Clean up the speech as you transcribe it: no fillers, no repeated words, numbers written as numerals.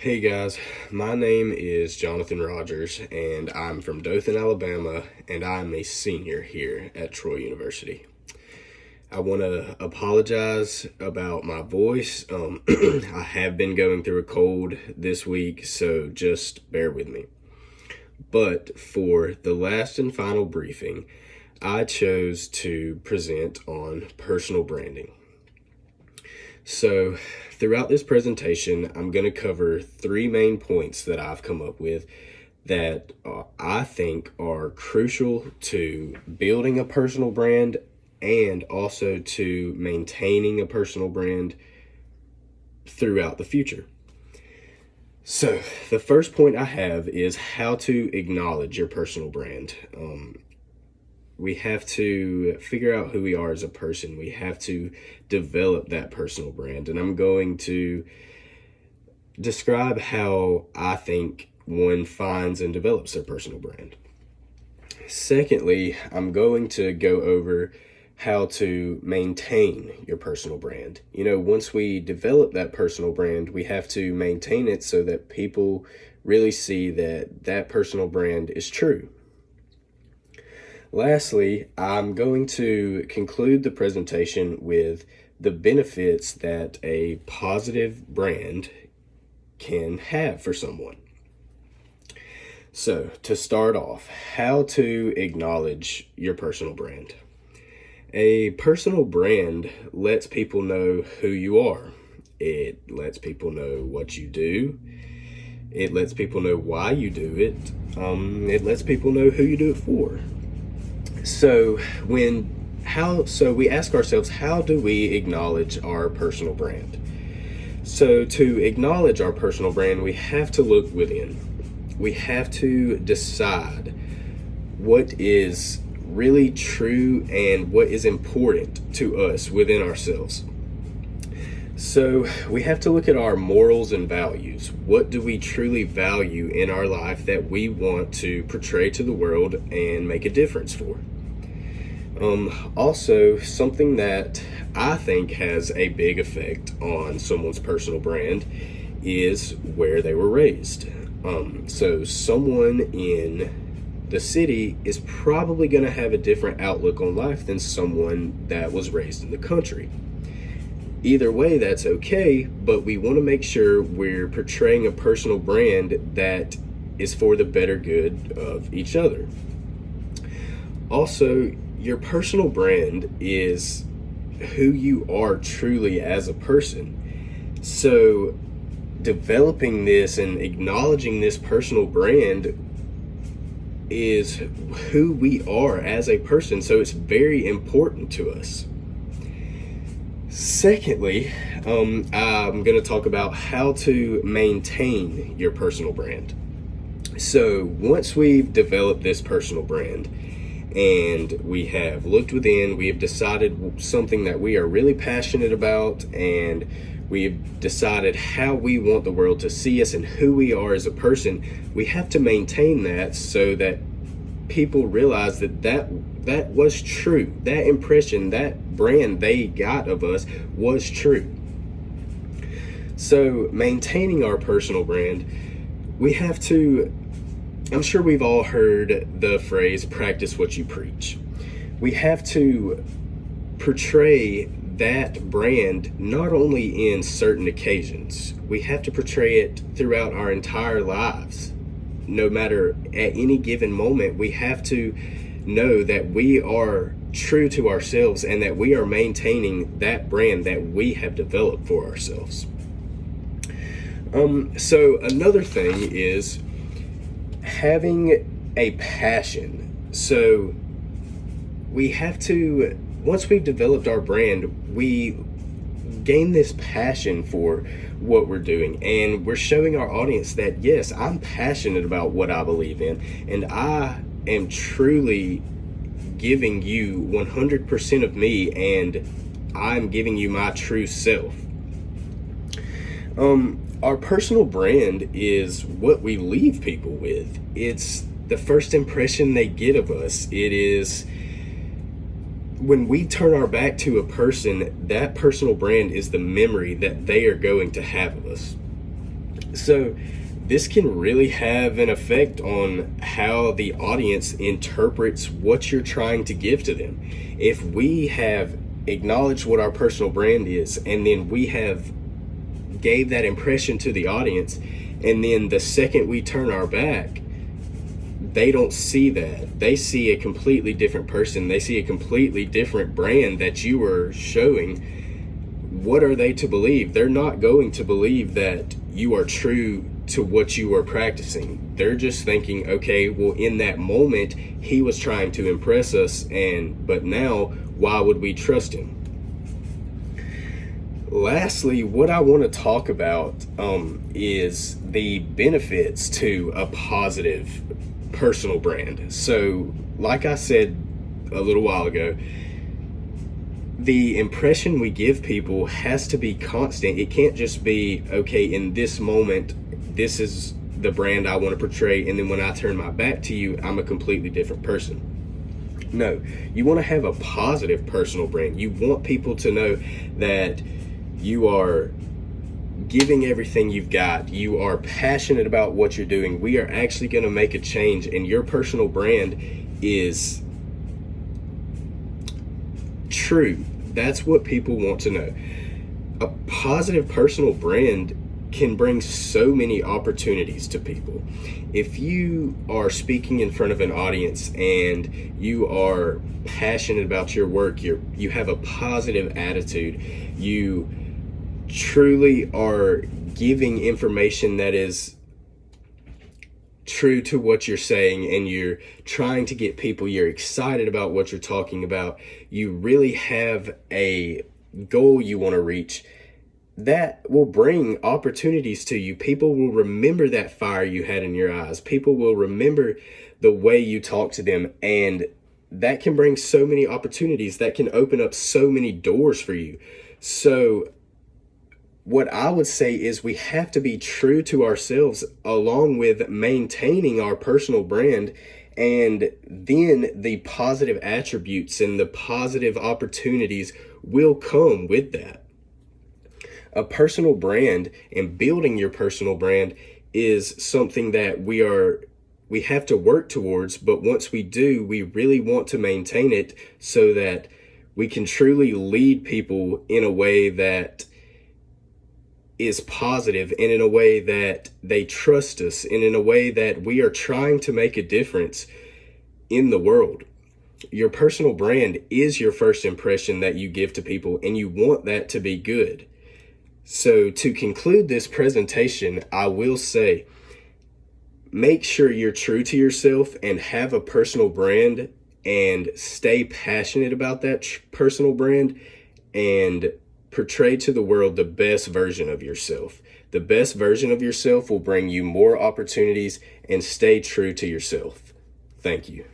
Hey guys, my name is Jonathan Rogers, and I'm from Dothan, Alabama, and I'm a senior here at Troy University. I want to apologize about my voice. I have been going through a cold this week, so just bear with me. But for the last and final briefing, I chose to present on personal branding. So, throughout this presentation, I'm going to cover three main points that I've come up with that I think are crucial to building a personal brand and also to maintaining a personal brand throughout the future. So, the first point I have is how to acknowledge your personal brand. We have to figure out who we are as a person. We have to develop that personal brand. And I'm going to describe how I think one finds and develops their personal brand. Secondly, I'm going to go over how to maintain your personal brand. Once we develop that personal brand, we have to maintain it so that people really see that that personal brand is true. Lastly, I'm going to conclude the presentation with the benefits that a positive brand can have for someone. So, to start off, how to acknowledge your personal brand. A personal brand lets people know who you are. It lets people know what you do. It lets people know why you do it. It lets people know who you do it for. So we ask ourselves, how do we acknowledge our personal brand? So to acknowledge our personal brand, we have to look within. We have to decide what is really true and what is important to us within ourselves. So we have to look at our morals and values. What do we truly value in our life that we want to portray to the world and make a difference for? Also, something that I think has a big effect on someone's personal brand is where they were raised. So someone in the city is probably going to have a different outlook on life than someone that was raised in the country. Either way, that's okay, but we want to make sure we're portraying a personal brand that is for the better good of each other. Also, your personal brand is who you are truly as a person. So, developing this and acknowledging this personal brand is who we are as a person, so it's very important to us. Secondly, I'm going to talk about how to maintain your personal brand. So once we've developed this personal brand and we have looked within, we have decided something that we are really passionate about, and we've decided how we want the world to see us and who we are as a person, we have to maintain that so that people realize that was true. That impression, that brand they got of us was true. So maintaining our personal brand, we have to, I'm sure we've all heard the phrase, practice what you preach. We have to portray that brand not only in certain occasions, we have to portray it throughout our entire lives. No matter at any given moment, we have to know that we are true to ourselves and that we are maintaining that brand that we have developed for ourselves. So another thing is having a passion. So we have to, once we've developed our brand, we gain this passion for what we're doing, and we're showing our audience that yes, I'm passionate about what I believe in, and I am truly giving you 100% of me, and I'm giving you my true self. Our personal brand is what we leave people with. It's the first impression they get of us. It is when we turn our back to a person, that personal brand is the memory that they are going to have of us. So this can really have an effect on how the audience interprets what you're trying to give to them. If we have acknowledged what our personal brand is, and then we have gave that impression to the audience, and then the second we turn our back, they don't see that. They see a completely different person. They see a completely different brand that you are showing. What are they to believe? They're not going to believe that you are true to what you are practicing. They're just thinking, okay, well, in that moment, he was trying to impress us, but now, why would we trust him? Lastly, what I want to talk about is the benefits to a positive personal brand. So, like I said a little while ago, the impression we give people has to be constant. It can't just be, okay, in this moment, this is the brand I want to portray, and then when I turn my back to you, I'm a completely different person. No, you want to have a positive personal brand. You want people to know that you are giving everything you've got. You are passionate about what you're doing. We are actually going to make a change, and your personal brand is true. That's what people want to know. A positive personal brand can bring so many opportunities to people. If you are speaking in front of an audience and you are passionate about your work, you have a positive attitude, you truly are giving information that is true to what you're saying, and you're trying to get people, you're excited about what you're talking about, you really have a goal you want to reach, that will bring opportunities to you. People will remember that fire you had in your eyes. People will remember the way you talk to them, and that can bring so many opportunities. That can open up so many doors for you. So what I would say is we have to be true to ourselves along with maintaining our personal brand, and then the positive attributes and the positive opportunities will come with that. A personal brand and building your personal brand is something that we have to work towards, but once we do, we really want to maintain it so that we can truly lead people in a way that is positive, and in a way that they trust us, and in a way that we are trying to make a difference in the world. Your personal brand is your first impression that you give to people, and you want that to be good. So to conclude this presentation, I will say, make sure you're true to yourself and have a personal brand, and stay passionate about that personal brand, and portray to the world the best version of yourself. The best version of yourself will bring you more opportunities, and stay true to yourself. Thank you.